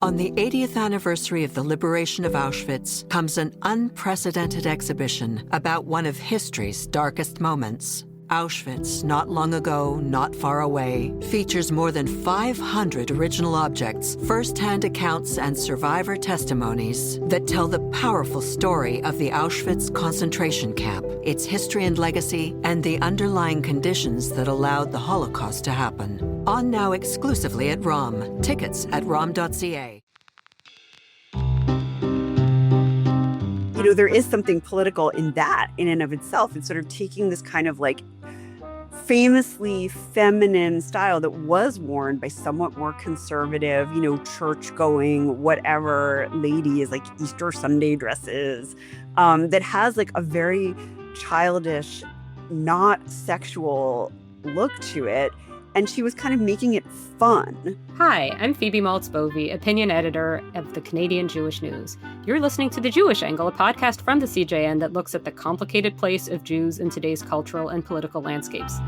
On the 80th anniversary of the liberation of Auschwitz comes an unprecedented exhibition about one of history's darkest moments. Auschwitz, not long ago, not far away, features more than 500 original objects, first-hand accounts, and survivor testimonies that tell the powerful story of the Auschwitz concentration camp, its history and legacy, and the underlying conditions that allowed the Holocaust to happen. On now exclusively at ROM. Tickets at rom.ca. You know, there is something political in that in and of itself. It's sort of taking this kind of like famously feminine style that was worn by somewhat more conservative, you know, church-going, whatever ladies, like Easter Sunday dresses, that has like a very childish, not sexual look to it. And she was kind of making it fun. Hi, I'm Phoebe Maltz Bovy, opinion editor of the Canadian Jewish News. You're listening to The Jewish Angle, a podcast from the CJN that looks at the complicated place of Jews in today's cultural and political landscapes.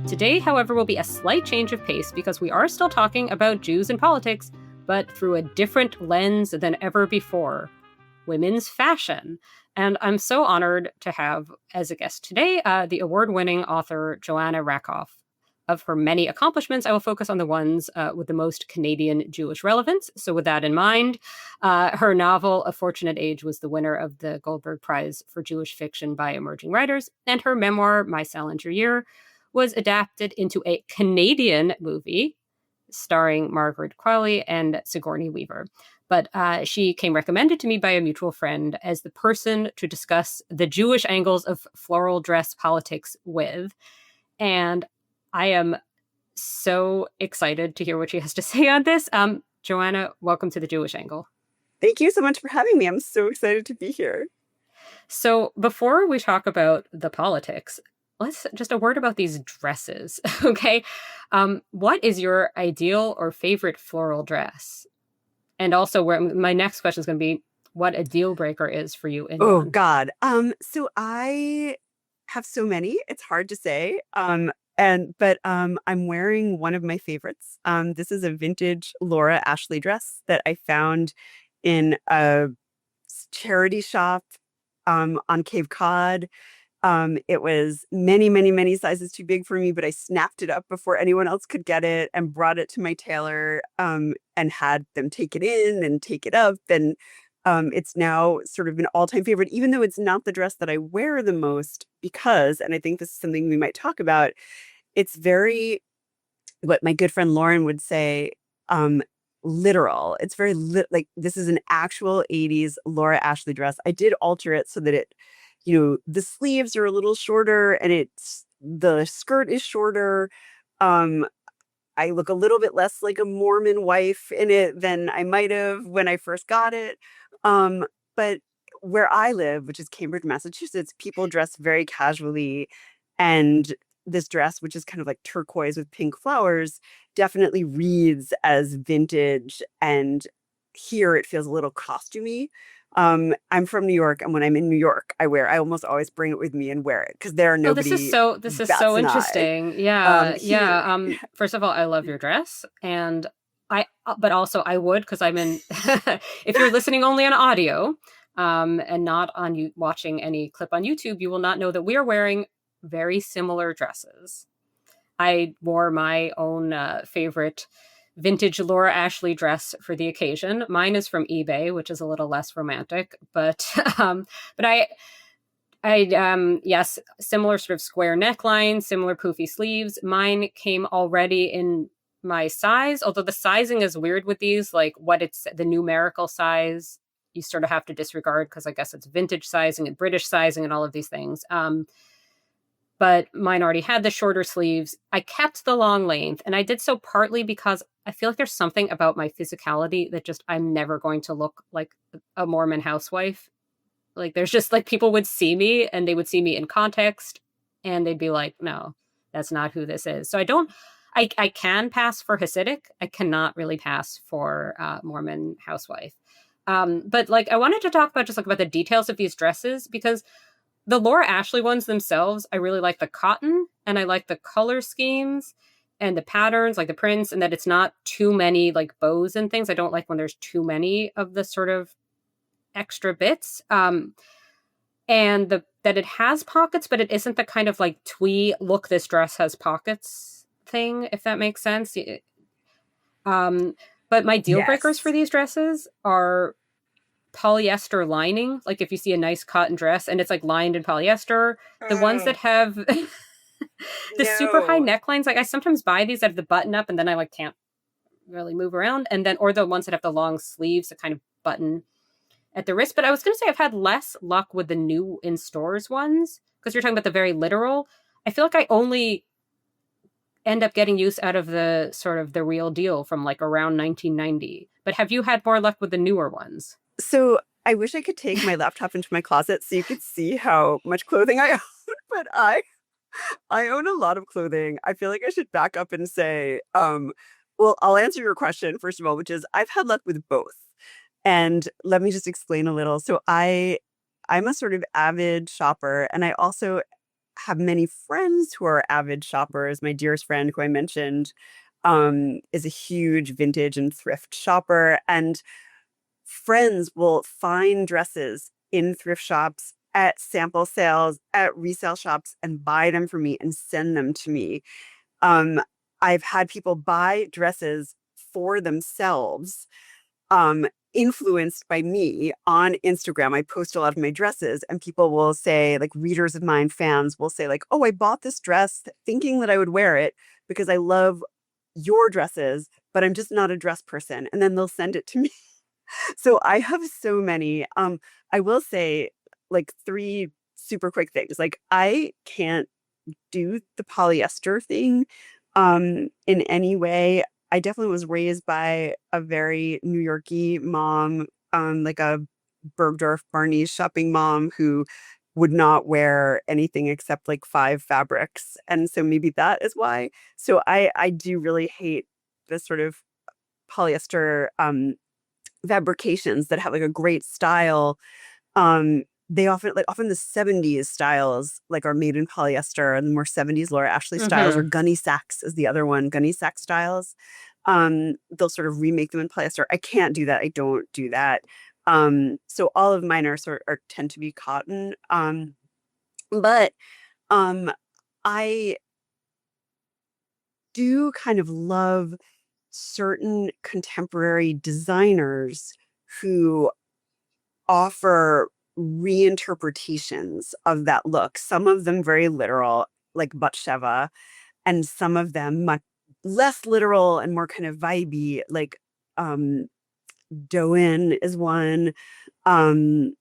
Today, however, will be a slight change of pace because we are still talking about Jews and politics, but through a different lens than ever before: women's fashion. And I'm so honored to have as a guest today the award-winning author Joanna Rakoff. Of her many accomplishments, I will focus on the ones with the most Canadian Jewish relevance. So with that in mind, her novel, A Fortunate Age, was the winner of the Goldberg Prize for Jewish Fiction by Emerging Writers, and her memoir, My Salinger Year, was adapted into a Canadian movie starring Margaret Qualley and Sigourney Weaver. But she came recommended to me by a mutual friend as the person to discuss the Jewish angles of floral dress politics with. And I am so excited to hear what she has to say on this. Joanna, welcome to the Jewish Angle. Thank you so much for having me. I'm so excited to be here. So before we talk about the politics, let's just a word about these dresses, okay? What is your ideal or favorite floral dress? And also, where my next question is going to be, what a deal breaker is for you in one. God. So I have so many. It's hard to say. But I'm wearing one of my favorites. This is a vintage Laura Ashley dress that I found in a charity shop on Cape Cod. It was many, many, many sizes too big for me, but I snapped it up before anyone else could get it and brought it to my tailor and had them take it in and take it up. And it's now sort of an all-time favorite, even though it's not the dress that I wear the most because, and I think this is something we might talk about, it's very, what my good friend Lauren would say, literal. It's very like this is an actual 80s Laura Ashley dress. I did alter it so that it, you know, the sleeves are a little shorter and the skirt is shorter. I look a little bit less like a Mormon wife in it than I might have when I first got it. But where I live, which is Cambridge, Massachusetts, people dress very casually. And this dress, which is kind of like turquoise with pink flowers, definitely reads as vintage. And here it feels a little costumey. I'm from New York, and when I'm in New York, I almost always bring it with me and wear it because there are nobody. This is so interesting. Yeah. First of all, I love your dress, and but also I would, because I'm in. If you're listening only on audio, and not on you watching any clip on YouTube, you will not know that we are wearing very similar dresses. I wore my own favorite vintage Laura Ashley dress for the occasion. Mine is from eBay, which is a little less romantic, but yes, similar sort of square neckline, similar poofy sleeves. Mine came already in my size, although the sizing is weird with these, like what it's the numerical size, you sort of have to disregard because I guess it's vintage sizing and British sizing and all of these things. But mine already had the shorter sleeves. I kept the long length, and I did so partly because I feel like there's something about my physicality that just I'm never going to look like a Mormon housewife. Like there's just like people would see me and they would see me in context and they'd be like, no, that's not who this is. So I can pass for Hasidic. I cannot really pass for Mormon housewife. But like, I wanted to talk about just like about the details of these dresses, because the Laura Ashley ones themselves, I really like the cotton and I like the color schemes and the patterns, like the prints, and that it's not too many like bows and things. I don't like when there's too many of the sort of extra bits. And that it has pockets, but it isn't the kind of like twee, look, this dress has pockets thing, if that makes sense. Um, but my deal breakers for Yes. these dresses are polyester lining. Like if you see a nice cotton dress and it's like lined in polyester, the ones that Oh, have the super high no. necklines, like I sometimes buy these that have the button up and then I like can't really move around. And then, or the ones that have the long sleeves that kind of button at the wrist. But I was going to say I've had less luck with the new in stores ones, because you're talking about the very literal. I feel like I only end up getting use out of the sort of the real deal from like around 1990. But have you had more luck with the newer ones? So I wish I could take my laptop into my closet so you could see how much clothing I own, but I own a lot of clothing. I feel like I should back up and say, well, I'll answer your question first of all, which is I've had luck with both. And let me just explain a little. So I'm a sort of avid shopper, and I also have many friends who are avid shoppers. My dearest friend, who I mentioned, is a huge vintage and thrift shopper, and friends will find dresses in thrift shops, at sample sales, at resale shops, and buy them for me and send them to me. Um, I've had people buy dresses for themselves, um, influenced by me on Instagram. I post a lot of my dresses, and people will say, like readers of mine, fans will say, like, oh, I bought this dress thinking that I would wear it because I love your dresses, but I'm just not a dress person. And then they'll send it to me. So I have so many. I will say like three super quick things. Like I can't do the polyester thing in any way. I definitely was raised by a very New Yorky mom, like a Bergdorf Barney's shopping mom who would not wear anything except like five fabrics. And so maybe that is why. So I do really hate this sort of polyester fabrications that have like a great style. They often the 70s styles like are made in polyester, and the more 70s Laura Ashley styles, or Mm-hmm. Gunny Sacks is the other one, Gunny Sack styles. They'll sort of remake them in polyester. I can't do that. I don't do that. So all of mine are tend to be cotton. But um I do kind of love certain contemporary designers who offer reinterpretations of that look. Some of them very literal, like Batsheva, and some of them much less literal and more kind of vibey, like um Doan is one. Um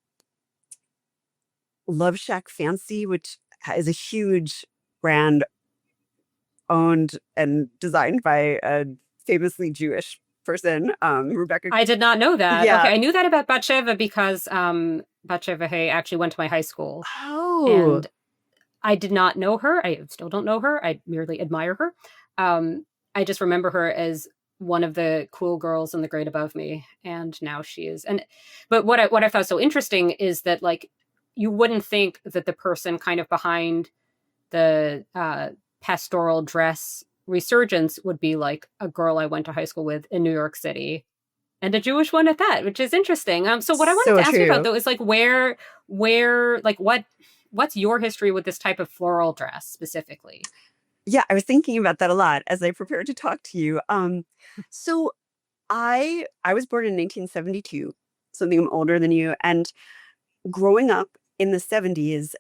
Love Shack Fancy, which is a huge brand owned and designed by a famously Jewish person, Rebecca. I did not know that. Okay, Yeah. I knew that about Batsheva because Batsheva Hay actually went to my high school, Oh, and I did not know her. I still don't know her. I merely admire her. I just remember her as one of the cool girls in the grade above me, and now she is. And but what I found so interesting is that like you wouldn't think that the person kind of behind the pastoral dress resurgence would be like a girl I went to high school with in New York City, and a Jewish one at that, which is interesting. So what I wanted so to ask you about true. though is like where like what's your history with this type of floral dress specifically? Yeah, I was thinking about that a lot as I prepared to talk to you. So I was born in 1972, something I'm older than you, and growing up in the 70s,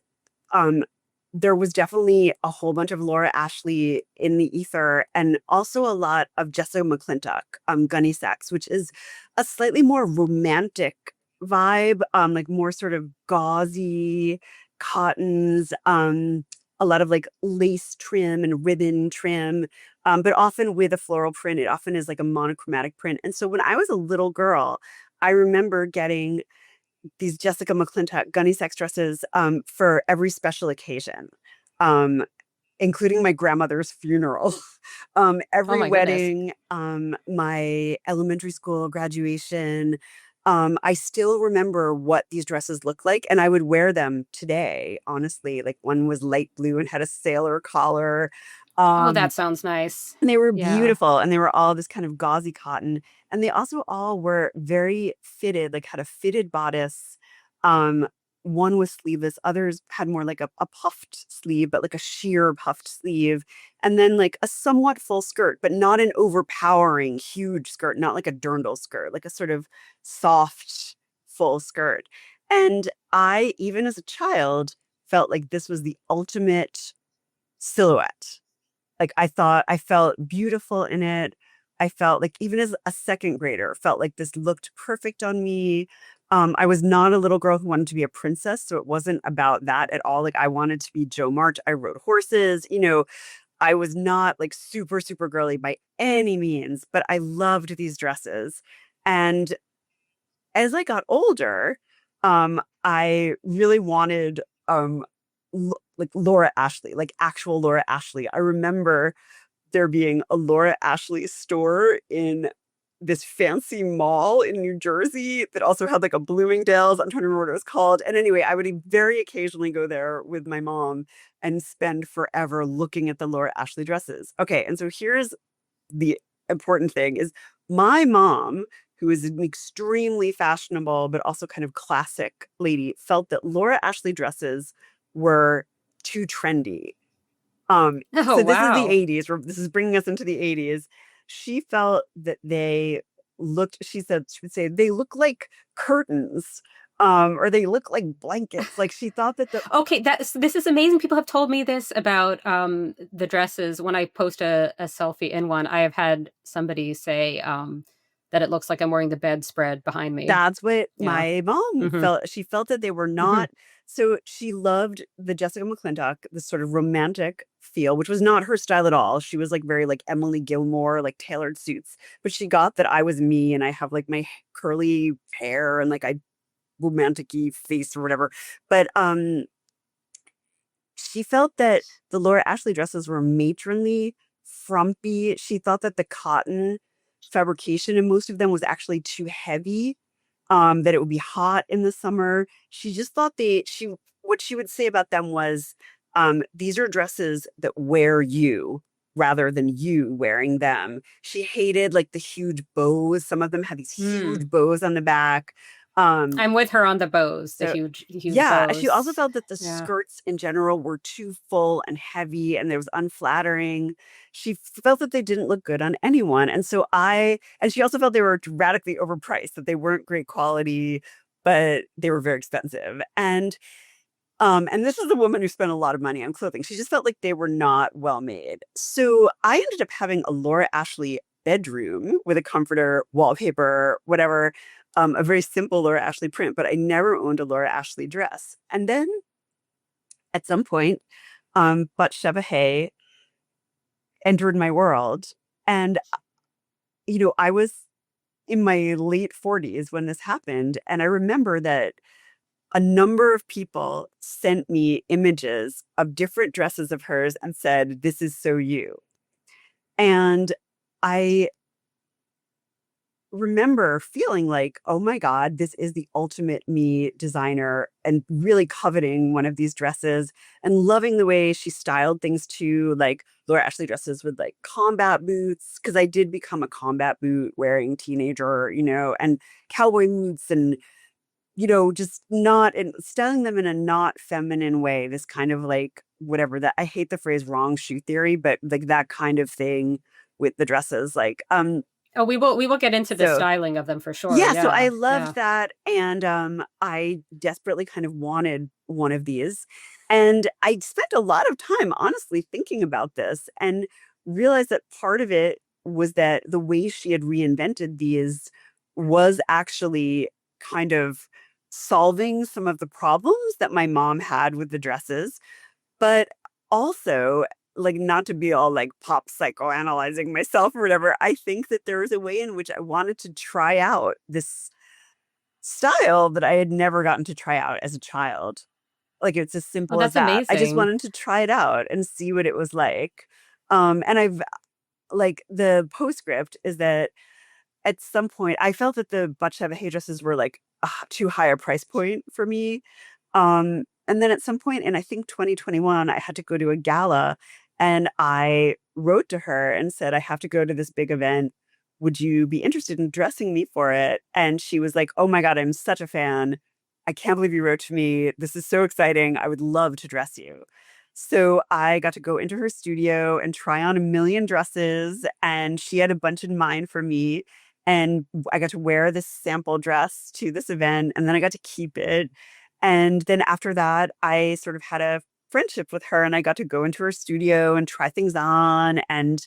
um, there was definitely a whole bunch of Laura Ashley in the ether, and also a lot of Jessica McClintock, Gunny Sacks, which is a slightly more romantic vibe, like more sort of gauzy cottons, a lot of like lace trim and ribbon trim, but often with a floral print. It often is like a monochromatic print. And so when I was a little girl, I remember getting these Jessica McClintock Gunny Sacks dresses for every special occasion, um, including my grandmother's funeral, Oh every my goodness. wedding, my elementary school graduation, I still remember what these dresses look like, and I would wear them today, honestly. Like one was light blue and had a sailor collar. Oh, Um, that sounds nice. and they were Yeah. beautiful, and they were all this kind of gauzy cotton, and they also all were very fitted, like had a fitted bodice. Um, one was sleeveless, others had more like a puffed sleeve, but like a sheer puffed sleeve, and then like a somewhat full skirt, but not an overpowering huge skirt, not like a dirndl skirt, like a sort of soft full skirt. And I, even as a child, felt like this was the ultimate silhouette. Like I thought I felt beautiful in it. I felt like even as a second grader, felt like this looked perfect on me. I was not a little girl who wanted to be a princess, so it wasn't about that at all. Like I wanted to be Joe March. I rode horses, I was not like super, super girly by any means, but I loved these dresses. And as I got older, I really wanted like Laura Ashley, like actual Laura Ashley. I remember there being a Laura Ashley store in this fancy mall in New Jersey that also had like a Bloomingdale's. I'm trying to remember what it was called. And anyway, I would very occasionally go there with my mom and spend forever looking at the Laura Ashley dresses. Okay, and so here's the important thing is my mom, who is an extremely fashionable but also kind of classic lady, felt that Laura Ashley dresses were too trendy. Oh, So this is the wow. 80s. This is bringing us into the 80s. She felt that they looked, she said, she would say, they look like curtains, or they look like blankets. Like she thought that the Okay, this is amazing. People have told me this about the dresses. When I post a selfie in one, I have had somebody say that it looks like I'm wearing the bedspread behind me. That's what Yeah. my mom Hmm. felt. She felt that they were Hmm. not. So she loved the Jessica McClintock, this sort of romantic feel, which was not her style at all. She was like very like Emily Gilmore, like tailored suits. But she got that I was me and I have like my curly hair and like I romantic-y face or whatever. But she felt that the Laura Ashley dresses were matronly, frumpy. She thought that the cotton fabrication in most of them was actually too heavy, that it would be hot in the summer. She just thought what she would say about them was, these are dresses that wear you rather than you wearing them. She hated like the huge bows. Some of them had these huge bows on the back. Um, I'm with her on the bows, so the huge yeah, she also bows. felt that the Yeah. skirts in general were too full and heavy and there was unflattering. She felt that they didn't look good on anyone. And she also felt they were radically overpriced, that they weren't great quality, but they were very expensive. And this is a woman who spent a lot of money on clothing. She just felt like they were not well made. So I ended up having a Laura Ashley bedroom with a comforter, wallpaper, whatever, a very simple Laura Ashley print, but I never owned a Laura Ashley dress. And then at some point, Batsheva Hay entered my world. And, I was in my late 40s when this happened. And I remember that a number of people sent me images of different dresses of hers and said, "This is so you." And I remember feeling like, oh my God, this is the ultimate me designer, and really coveting one of these dresses and loving the way she styled things too. Like Laura Ashley dresses with like combat boots, because I did become a combat boot wearing teenager, and cowboy boots and just not and styling them in a not feminine way. This kind of like whatever that I hate the phrase wrong shoe theory, but like that kind of thing with the dresses. Oh, we will get into the So styling of them for sure. yeah, so I Yeah. loved Yeah. that. And I desperately kind of wanted one of these. And I spent a lot of time honestly thinking about this and realized that part of it was that the way she had reinvented these was actually kind of solving some of the problems that my mom had with the dresses, but also, like, not to be all like pop psychoanalyzing myself or whatever, I think that there was a way in which I wanted to try out this style that I had never gotten to try out as a child. Like, it's as Oh, simple as that's that. I just amazing. wanted to try it out and see what it was like. And I've like the postscript is that at some point, I felt that the Batsheva Hay dresses were like too high a price point for me. And then at some point in, I think 2021, I had to go to a gala and I wrote to her and said, I have to go to this big event. Would you be interested in dressing me for it? And she was like, oh my God, I'm such a fan. I can't believe you wrote to me. This is so exciting. I would love to dress you. So I got to go into her studio and try on a million dresses, and she had a bunch in mind for me. And I got to wear this sample dress to this event, and then I got to keep it. And then after that, I sort of had a friendship with her, and I got to go into her studio and try things on and,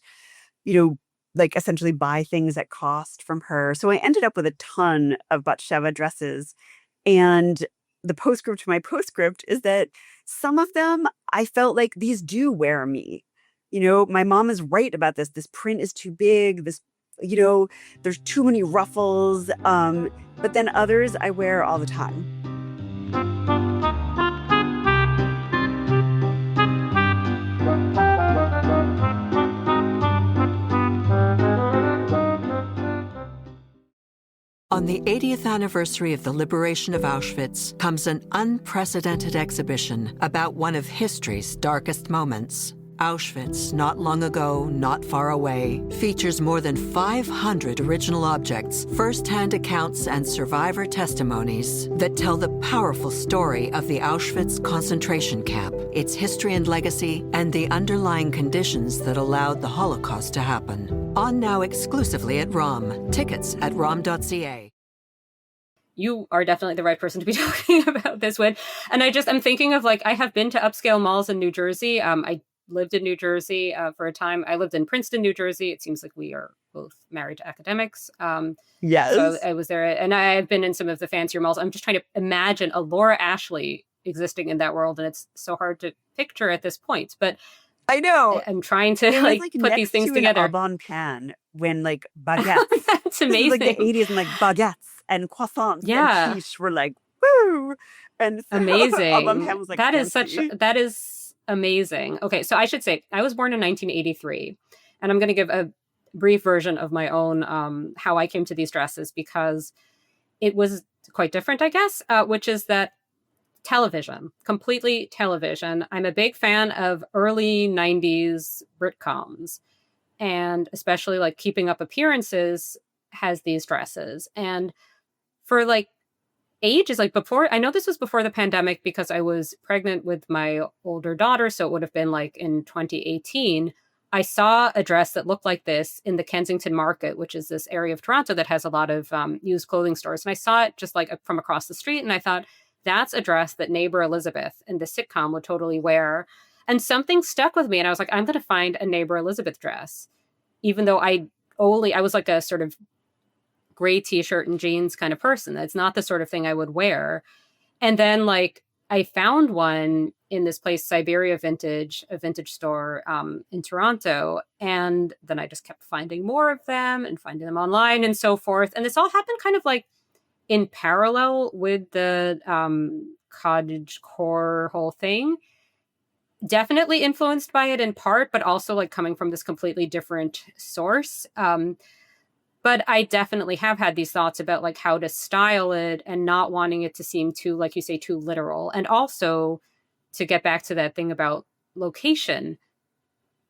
like essentially buy things at cost from her. So I ended up with a ton of Batsheva dresses. And the postscript to my postscript is that some of them I felt like these do wear me. My mom is right about this. This print is too big. There's too many ruffles. But then others I wear all the time. On the 80th anniversary of the liberation of Auschwitz comes an unprecedented exhibition about one of history's darkest moments. Auschwitz, not long ago, not far away, features more than 500 original objects, first-hand accounts, and survivor testimonies that tell the powerful story of the Auschwitz concentration camp, its history and legacy, and the underlying conditions that allowed the Holocaust to happen. On now exclusively at ROM. Tickets at rom.ca. You are definitely the right person to be talking about this with. And I'm thinking of I have been to upscale malls in New Jersey. I lived in New Jersey for a time. I lived in Princeton, New Jersey. It seems like we are both married to academics. Yes. So I was there, and I've been in some of the fancier malls. I'm just trying to imagine a Laura Ashley existing in that world, and it's so hard to picture at this point. But I know. I'm trying to put these things together. An Aubon pan when baguettes. That's amazing. This is the 80s, and baguettes and croissants and quiche were woo. And so amazing. Aubon pan was that is amazing. Okay, so I should say I was born in 1983, and I'm going to give a brief version of my own how I came to these dresses, because it was quite different, I guess, which is that television, completely television. I'm a big fan of early 90s Britcoms, and especially Keeping Up Appearances has these dresses. And for ages, before, I know this was before the pandemic because I was pregnant with my older daughter, so it would have been in 2018. I saw a dress that looked like this in the Kensington Market, which is this area of Toronto that has a lot of used clothing stores. And I saw it just from across the street, and I thought, that's a dress that neighbor Elizabeth in the sitcom would totally wear. And something stuck with me, and I was like, I'm going to find a neighbor Elizabeth dress, even though I was a sort of gray t-shirt and jeans kind of person. That's not the sort of thing I would wear. And then I found one in this place, Siberia Vintage, a vintage store in Toronto. And then I just kept finding more of them and finding them online and so forth. And this all happened kind of in parallel with the cottage core whole thing. Definitely influenced by it in part, but also coming from this completely different source. But I definitely have had these thoughts about how to style it and not wanting it to seem too, like you say, too literal. And also to get back to that thing about location,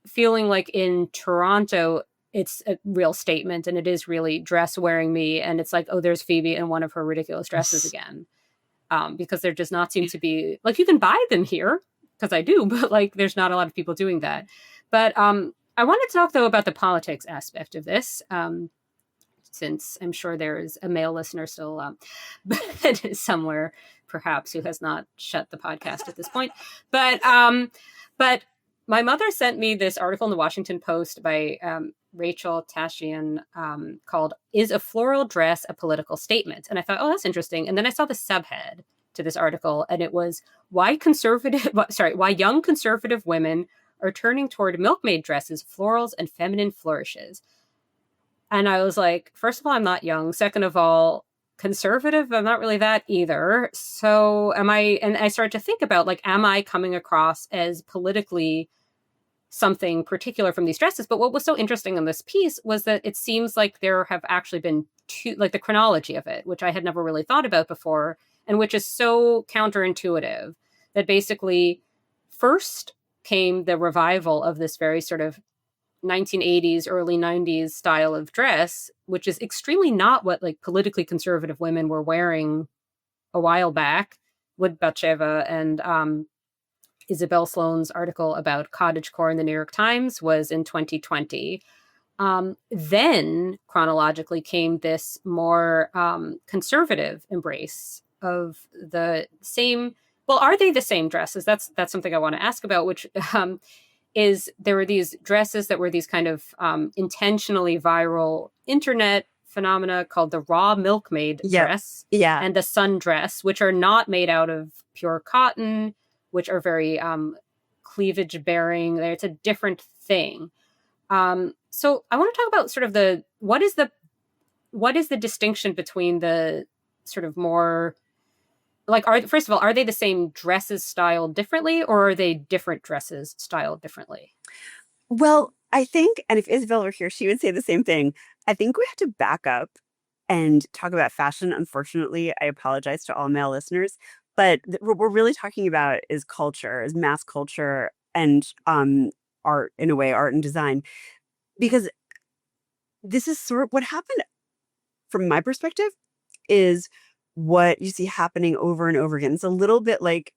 feeling in Toronto, it's a real statement, and it is really dress wearing me. And it's oh, there's Phoebe in one of her ridiculous dresses again. Because there does not seem to be, you can buy them here, because I do, but there's not a lot of people doing that. But I want to talk, though, about the politics aspect of this. Since I'm sure there is a male listener still somewhere, perhaps, who has not shut the podcast at this point. But my mother sent me this article in the Washington Post by Rachel Tashian called "Is a Floral Dress a Political Statement?" And I thought, oh, that's interesting. And then I saw the subhead to this article, and it was why young conservative women are turning toward milkmaid dresses, florals, and feminine flourishes. And I was like, first of all, I'm not young. Second of all, conservative, I'm not really that either. So am I? And I started to think about am I coming across as politically something particular from these dresses. But what was so interesting in this piece was that it seems like there have actually been two, like the chronology of it, which I had never really thought about before, and which is so counterintuitive, that basically first came the revival of this very sort of 1980s, early 90s style of dress, which is extremely not what like politically conservative women were wearing a while back, with Batsheva and Isabel Sloan's article about cottagecore in the New York Times was in 2020. Then chronologically came this more conservative embrace of the same. Well, are they the same dresses? That's something I want to ask about, which is there were these dresses that were these kind of intentionally viral internet phenomena called the raw milkmaid dress and the sundress, which are not made out of pure cotton, which are very cleavage bearing. It's a different thing. So I want to talk about sort of what is the distinction between the sort of more like, first of all, are they the same dresses styled differently, or are they different dresses styled differently? Well, I think, and if Isabel were here, she would say the same thing. I think we have to back up and talk about fashion. Unfortunately, I apologize to all male listeners, but what we're really talking about is culture, is mass culture, and art, in a way, art and design, because this is sort of what happened from my perspective is what you see happening over and over again. It's a little bit like,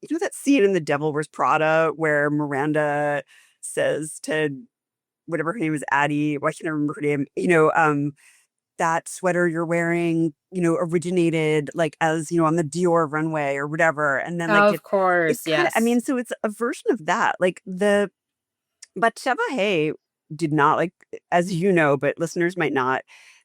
you know, that scene in The Devil Wears Prada where Miranda says to whatever her name is, Addie, why can't I remember her name? That sweater you're wearing, originated like as, on the Dior runway or whatever. And then like, of course, it's kinda, yes. I mean, so it's a version of that. Like Batsheva Hay did not, like, as you know, but listeners might not,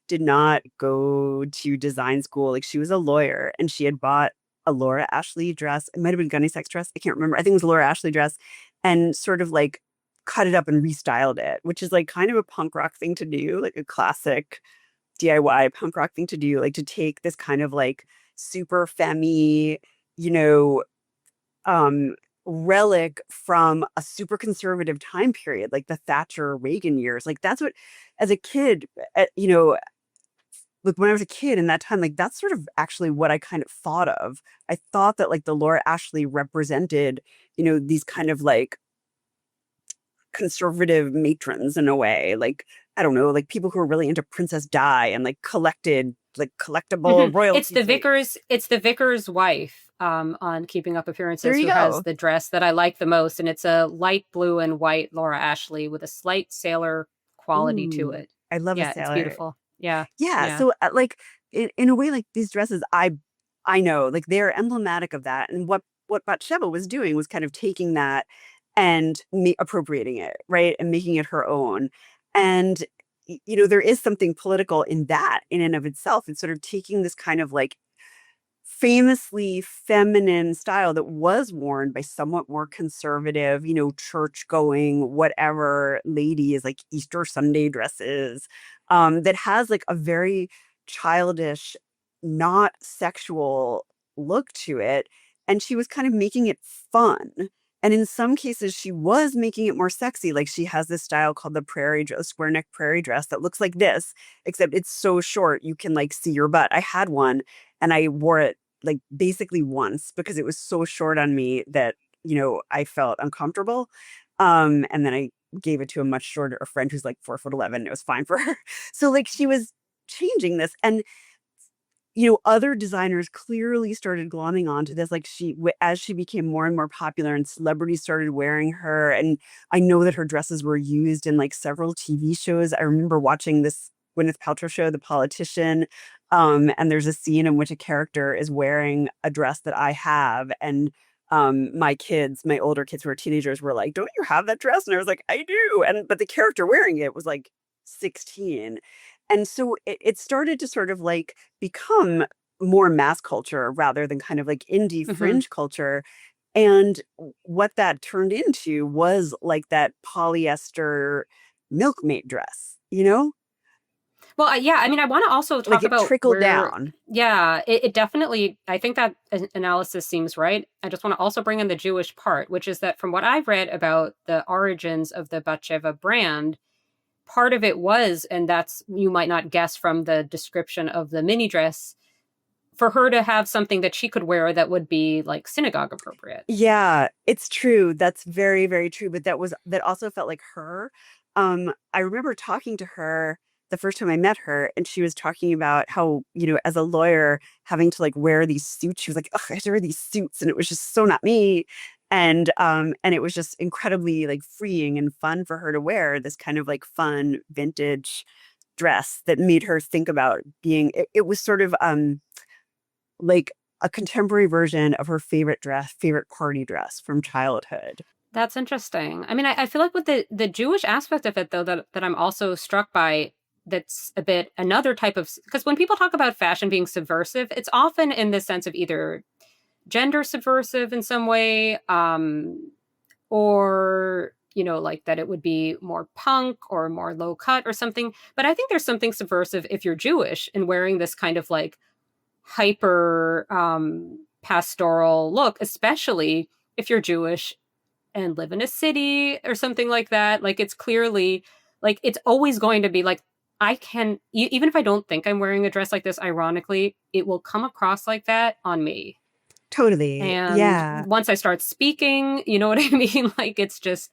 did not go to design school. Like, she was a lawyer and she had bought a Laura Ashley dress. It might have been Gunny Sex dress. I can't remember. I think it was a Laura Ashley dress, and sort of like cut it up and restyled it, which is like kind of a punk rock thing to do, like a classic DIY punk rock thing to do, like to take this kind of like super femmy, you know, relic from a super conservative time period, like the Thatcher Reagan years. Like that's what, as a kid, like when I was a kid in that time, like that's sort of actually what I kind of thought of. I thought that like the Laura Ashley represented, these kind of like conservative matrons in a way, like I don't know, like people who are really into Princess Di and like collected like collectible royalty. It's the vicar's wife on Keeping Up Appearances who go. has the dress that I like the most, and it's a light blue and white Laura Ashley with a slight sailor quality to it. I love a sailor. It's beautiful. Yeah. So like in a way, like these dresses, I know like they're emblematic of that, and what Batsheva was doing was kind of taking that and appropriating it, right, and making it her own. And there is something political in that in and of itself. It's sort of taking this kind of like famously feminine style that was worn by somewhat more conservative, church going, whatever ladies, like Easter Sunday dresses, that has like a very childish, not sexual look to it. And she was kind of making it fun. And in some cases, she was making it more sexy. Like she has this style called the square neck prairie dress that looks like this, except it's so short you can like see your butt. I had one and I wore it like basically once because it was so short on me that, I felt uncomfortable. And then I gave it to a much shorter friend who's like 4'11". It was fine for her. So like she was changing this, and other designers clearly started glomming onto this. Like as she became more and more popular and celebrities started wearing her. And I know that her dresses were used in like several TV shows. I remember watching this Gwyneth Paltrow show, The Politician. And there's a scene in which a character is wearing a dress that I have. And my older kids who are teenagers were like, "Don't you have that dress?" And I was like, "I do." But the character wearing it was like 16. And so it started to sort of like become more mass culture rather than kind of like indie fringe culture. And what that turned into was like that polyester milkmaid dress, Well, yeah, I mean, I want to also talk Like it about trickled where, down. yeah, it definitely, I think that analysis seems right. I just want to also bring in the Jewish part, which is that from what I've read about the origins of the Batsheva brand, part of it was, and that's, you might not guess from the description of the mini dress, for her to have something that she could wear that would be like synagogue appropriate. Yeah, it's true. That's very, very true. But that also felt like her. I remember talking to her the first time I met her, and she was talking about how, as a lawyer, having to like wear these suits. She was like, "Ugh, I have to wear these suits," and it was just so not me. And it was just incredibly like freeing and fun for her to wear this kind of like fun vintage dress that made her think about being. It was sort of like a contemporary version of her favorite party dress from childhood. That's interesting. I mean, I feel like with the Jewish aspect of it, though, that I'm also struck by, that's a bit another type of, because when people talk about fashion being subversive, it's often in the sense of either gender subversive in some way, or, like that it would be more punk or more low cut or something. But I think there's something subversive if you're Jewish and wearing this kind of like hyper pastoral look, especially if you're Jewish and live in a city or something like that. Like it's clearly like it's always going to be like, I can, even if I don't think I'm wearing a dress like this, ironically, it will come across like that on me. Totally. And Yeah. once I start speaking, you know what I mean? Like it's just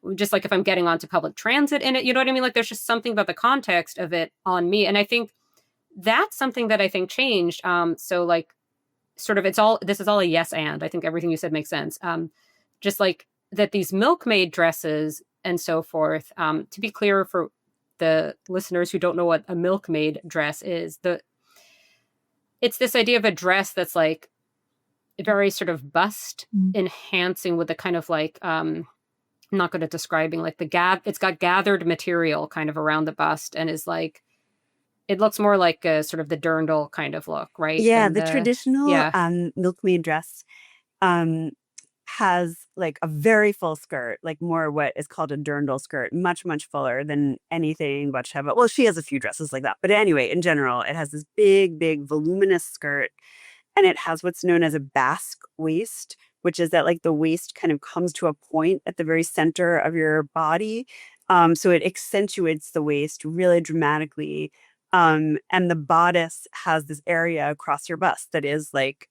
like if I'm getting onto public transit in it, you know what I mean? Like there's just something about the context of it on me. And I think that's something that I think changed. So like sort of this is all a yes and. I think everything you said makes sense. Just like that these milkmaid dresses and so forth, to be clear for the listeners who don't know what a milkmaid dress is, it's this idea of a dress that's like very sort of bust enhancing with a kind of like, I'm not good at describing like it's got gathered material kind of around the bust and is like, it looks more like a sort of the dirndl kind of look, right? Yeah, Than the traditional yeah. milkmaid dress has like a very full skirt, like more what is called a dirndl skirt, much, much fuller than anything Batsheva. Well, she has a few dresses like that. But anyway, in general, it has this big, big, voluminous skirt. And it has what's known as a basque waist, which is that like the waist kind of comes to a point at the very center of your body. So it accentuates the waist really dramatically. And the bodice has this area across your bust that is like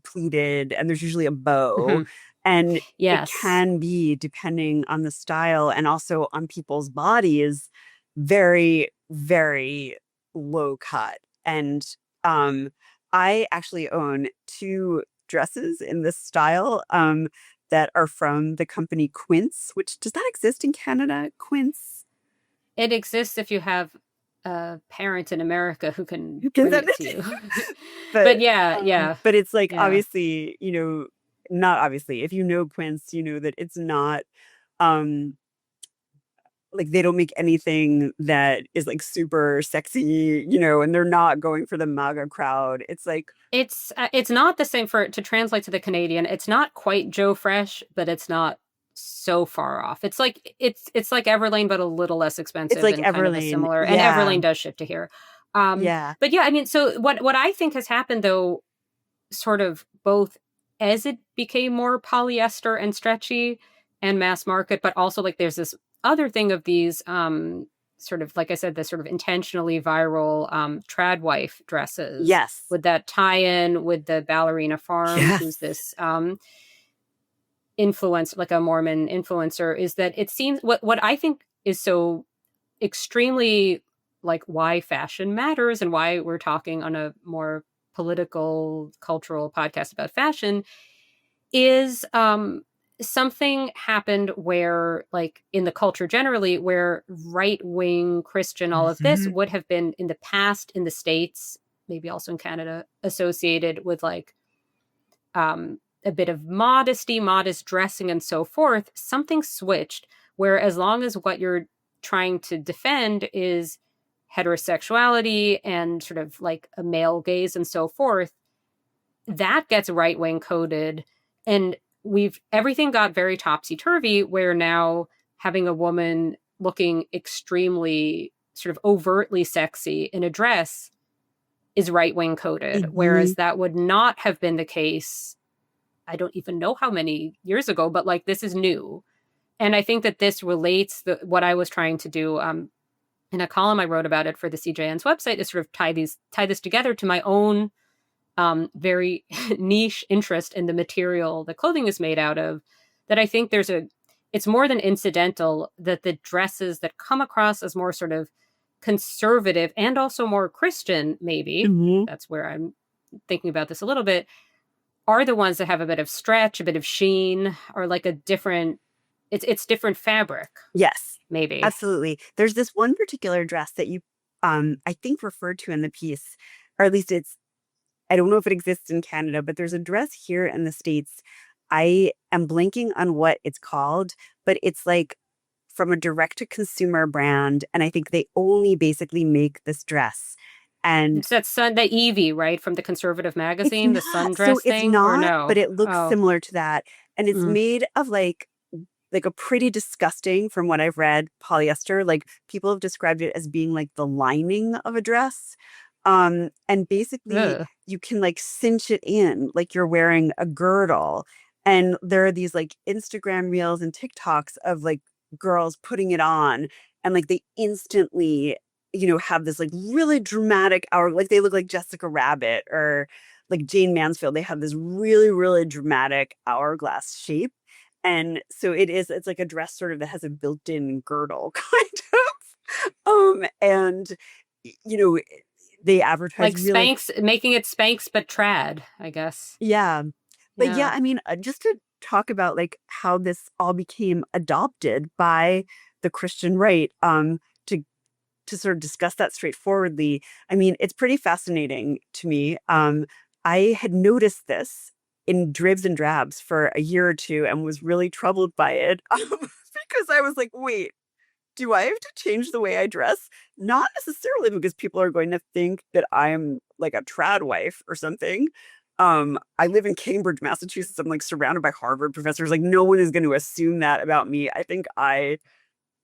pleated, and there's usually a bow. And it Yes. can be, depending on the style and also on people's bodies, very, very low cut. And I actually own two dresses in this style that are from the company Quince, which does that exist in Canada? Quince? It exists if you have a parent in America who can Who can bring send it it to to you. you? But yeah, But it's like yeah. obviously, not obviously. If you know Quince, you know that it's not um like they don't make anything that is like super sexy, and they're not going for the MAGA crowd. It's like It's not the same to translate to the Canadian. It's not quite Joe Fresh, but it's not so far off. It's like Everlane, but a little less it's expensive like and kind of a Everlane. similar. And Yeah. Everlane does ship to here. Yeah. But yeah, I mean, so what I think has happened though, sort of both as it became more polyester and stretchy and mass market, but also like there's this other thing of these sort of, like I said, this sort of intentionally viral tradwife dresses Yes. with that tie-in with the ballerina farm, Yes. who's this influencer, like a Mormon influencer, is that it seems what I think is so extremely like why fashion matters and why we're talking on a more political cultural podcast about fashion is something happened where like in the culture generally where right-wing Christian all of this would have been in the past in the States, maybe also in Canada, associated with like a bit of modesty, modest dressing and so forth. Something switched where as long as what you're trying to defend is heterosexuality and sort of like a male gaze and so forth, that gets right wing coded. And everything got very topsy turvy where now having a woman looking extremely sort of overtly sexy in a dress is right-wing coded, whereas that would not have been the case. I don't even know how many years ago, but like this is new. And I think that this relates what I was trying to do in a column I wrote about it for the CJN's website is sort of tie this together to my own very niche interest in the material that clothing is made out of, that I think it's more than incidental that the dresses that come across as more sort of conservative and also more Christian, maybe, that's where I'm thinking about this a little bit, are the ones that have a bit of stretch, a bit of sheen, or like a different, it's different fabric. Yes, maybe. Absolutely. There's this one particular dress that you, I think referred to in the piece, or at least I don't know if it exists in Canada, but there's a dress here in the States. I am blanking on what it's called, but it's like from a direct to consumer brand. And I think they only basically make this dress. And it's that Evie, right? From the conservative magazine, the sundress it's thing, not, or no? but it looks similar to that. And it's made of like a pretty disgusting, from what I've read, polyester. Like people have described it as being like the lining of a dress. And basically you can like cinch it in like you're wearing a girdle. And there are these like Instagram reels and TikToks of like girls putting it on, and like they instantly, have this like really dramatic hour, like they look like Jessica Rabbit or like Jane Mansfield. They have this really, really dramatic hourglass shape. And so it's like a dress sort of that has a built-in girdle kind of. And they advertise like really, Spanx, making it Spanx but trad, I guess. Yeah. But yeah, I mean, just to talk about like how this all became adopted by the Christian right, to sort of discuss that straightforwardly. I mean, it's pretty fascinating to me. I had noticed this in dribs and drabs for a year or two and was really troubled by it because I was like, wait, do I have to change the way I dress? Not necessarily because people are going to think that I'm like a tradwife or something. I live in Cambridge, Massachusetts. I'm like surrounded by Harvard professors. Like no one is going to assume that about me. I think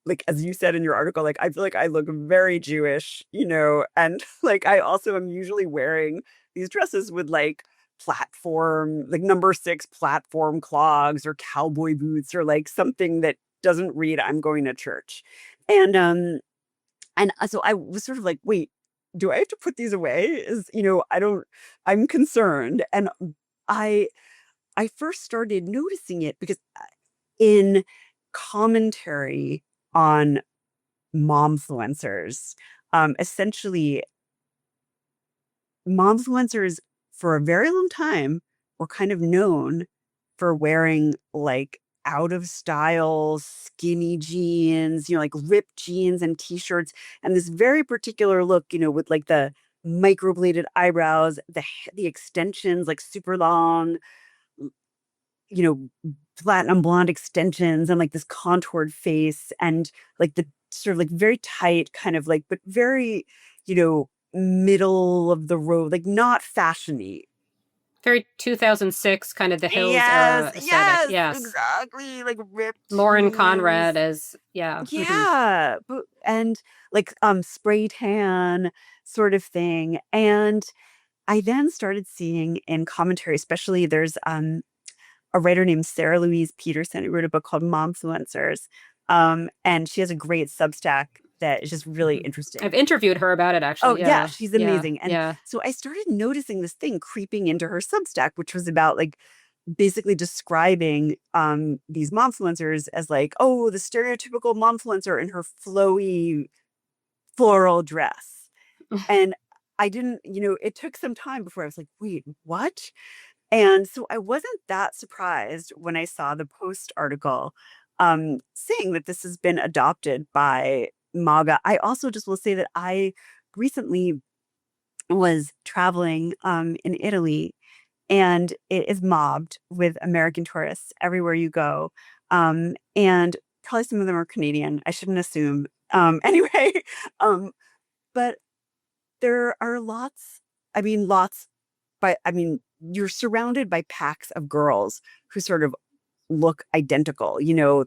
like, as you said in your article, like, I feel like I look very Jewish, and like, I also am usually wearing these dresses with like platform, like number 6 platform clogs or cowboy boots or like something that doesn't read I'm going to church. And so I was sort of like, wait, do I have to put these away? I'm concerned. And I first started noticing it because in commentary on momfluencers, essentially momfluencers for a very long time were kind of known for wearing like out of style skinny jeans, like ripped jeans and t-shirts, and this very particular look, with like the microbladed eyebrows, the extensions, like super long, you know, platinum blonde extensions, and like this contoured face, and like the sort of like very tight kind of like, but very, middle of the road, like not fashiony. Very 2006 kind of the Hills aesthetic. Yes, exactly. Like ripped Lauren jeans. Conrad as but, and like spray tan sort of thing. And I then started seeing in commentary, especially there's a writer named Sarah Louise Peterson who wrote a book called Momfluencers. And she has a great Substack that is just really interesting. I've interviewed her about it, actually. Oh, yeah, she's amazing. And so I started noticing this thing creeping into her Substack, which was about like basically describing these momfluencers as like, oh, the stereotypical momfluencer in her flowy floral dress. And I didn't, it took some time before I was like, wait, what? And so I wasn't that surprised when I saw the Post article saying that this has been adopted by MAGA. I also just will say that I recently was traveling in Italy, and it is mobbed with American tourists everywhere you go. And probably some of them are Canadian. I shouldn't assume. Anyway, but there are you're surrounded by packs of girls who sort of look identical.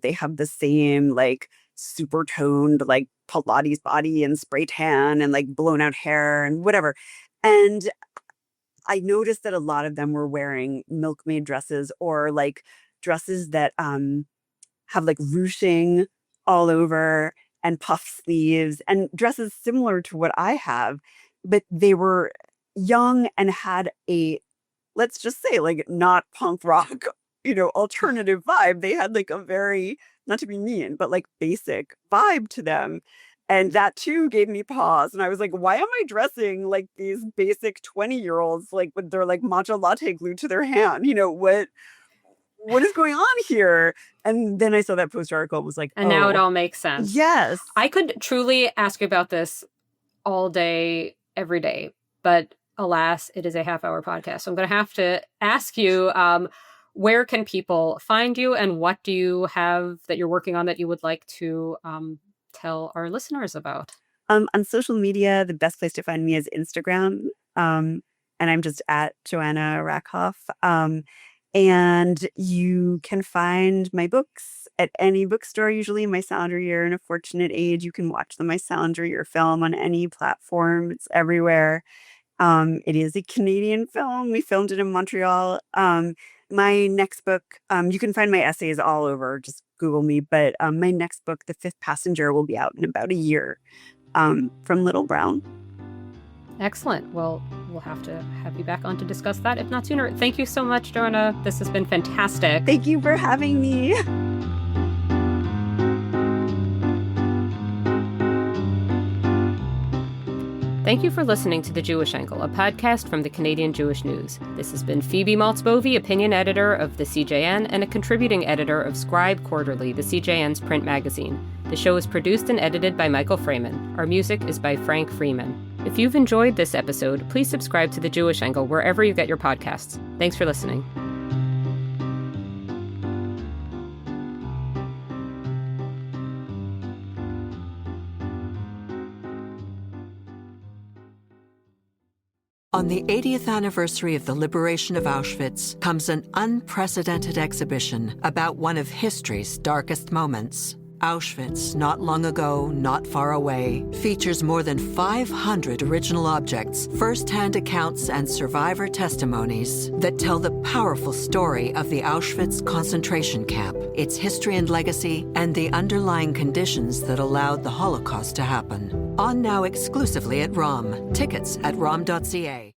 They have the same like super toned, like Pilates body and spray tan and like blown out hair and whatever. And I noticed that a lot of them were wearing milkmaid dresses or like dresses that have like ruching all over and puff sleeves and dresses similar to what I have, but they were young and had a, let's just say, like not punk rock, alternative vibe. They had like a very, not to be mean, but like basic vibe to them. And that too gave me pause. And I was like, why am I dressing like these basic 20-year-olds, like with their like matcha latte glued to their hand? What is going on here? And then I saw that post article and was like, and now it all makes sense. Yes. I could truly ask you about this all day, every day, but alas, it is a half-hour podcast. So I'm going to have to ask you, where can people find you and what do you have that you're working on that you would like to tell our listeners about? On social media, the best place to find me is Instagram. And I'm just at Joanna Rakoff. And you can find my books at any bookstore, usually My Salinger Year and A Fortunate Age. You can watch the My Salinger Year film on any platform. It's everywhere. It is a Canadian film. We filmed it in Montreal. My next book, you can find my essays all over. Just Google me. But my next book, The Fifth Passenger, will be out in about a year from Little Brown. Excellent. Well, we'll have to have you back on to discuss that, if not sooner. Thank you so much, Joanna. This has been fantastic. Thank you for having me. Thank you for listening to The Jewish Angle, a podcast from the Canadian Jewish News. This has been Phoebe Maltz Bovy, opinion editor of the CJN and a contributing editor of Scribe Quarterly, the CJN's print magazine. The show is produced and edited by Michael Freeman. Our music is by Frank Freeman. If you've enjoyed this episode, please subscribe to The Jewish Angle wherever you get your podcasts. Thanks for listening. On the 80th anniversary of the liberation of Auschwitz comes an unprecedented exhibition about one of history's darkest moments. Auschwitz, not long ago, not far away, features more than 500 original objects, first-hand accounts, and survivor testimonies that tell the powerful story of the Auschwitz concentration camp, its history and legacy, and the underlying conditions that allowed the Holocaust to happen. On now exclusively at ROM. Tickets at rom.ca.